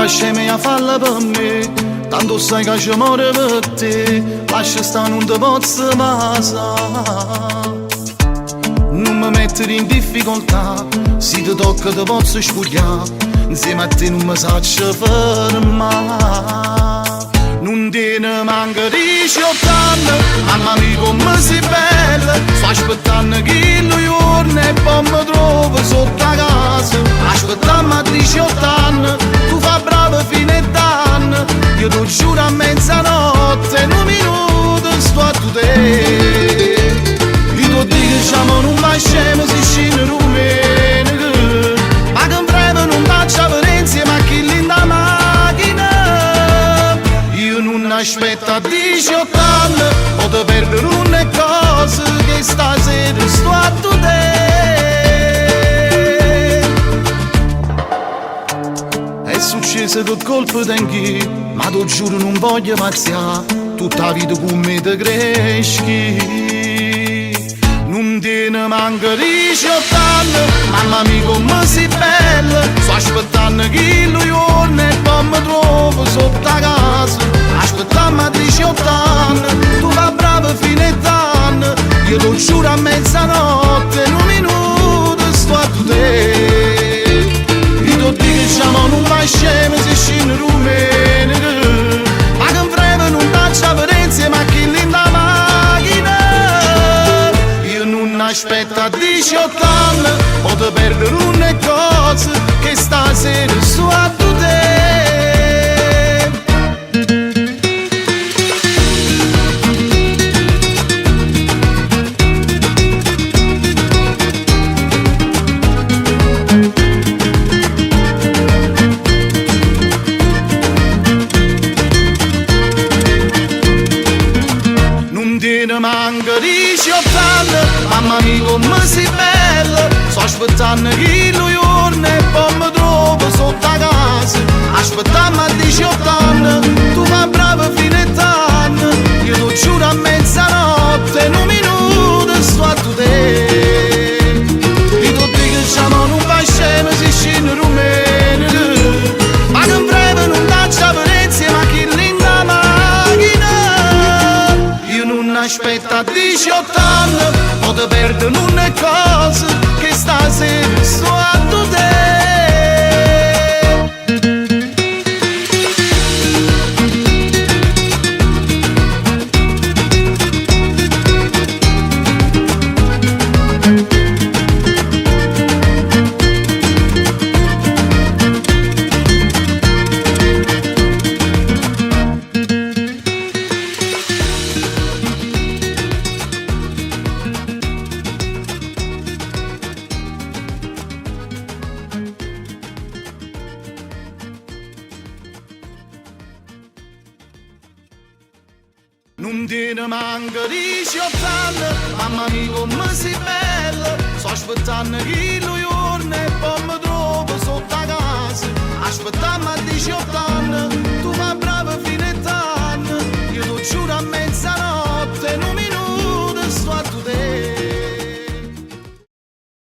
fa sceme a farla per me, tanto sai che ci muore per te, lascia sta non ti posso passare. Non mi mettere in difficoltà, se ti tocca ti posso spugliare, insieme a te non mi saccio fermare. Non te ne manca 18 anni, mamma mia come sei bella, sto aspettando che lo giorno e poi mi trovo sotto la casa. Aspettammo a 18 anni, tu fai bravo fine d'anno, io ti giuro a mezzanotte, in un minuto sto a te. Io ti dico siamo non va scemo se scende rumeno, ma che in breve non faccia per insieme a chi linda macchina. Io non aspetto a 18 anni, o ti perdere una cosa che stasera sto a te. È successo per colpo d'anch'io, ma ti giuro non voglio pazziare, tutta la vita con me ti cresci. Non te ne manca 18 anni, mamma mia come sei bella, sto aspettando che lo giorno e poi mi trovo sotto la casa. Aspettammo a 18 anni, tu fai bravo fine d'anno, io ti giuro a mezzanotte, in un minuto sto a te. Io ti dico siamo non va scemo se scende rumeno, ma che in breve non faccia per insieme a chi linda macchina. Io non aspetto a 18 anni, o ti perdere una cosa che stasera sto a te. Manca 18 anni, mamma mia come sei bella, sto aspettando che lo giorno e poi mi trovo sotto la casa. Aspettammo a 18 anni, tu fai bravo fine d'anno, io ti giuro a mezzanotte, in un minuto sto a te. Io ti dico siamo non va scemo se scende rumeno, ma che in breve non faccia per insieme a chi linda macchina. Io non aspetto a 18 anni, o ti perdo una cosa che stasera sto a te. Non te ne manca 18 anni, mamma mia come sei bella, sto aspettando che lo giorno e poi mi trovo sotto la casa. Aspettammo a 18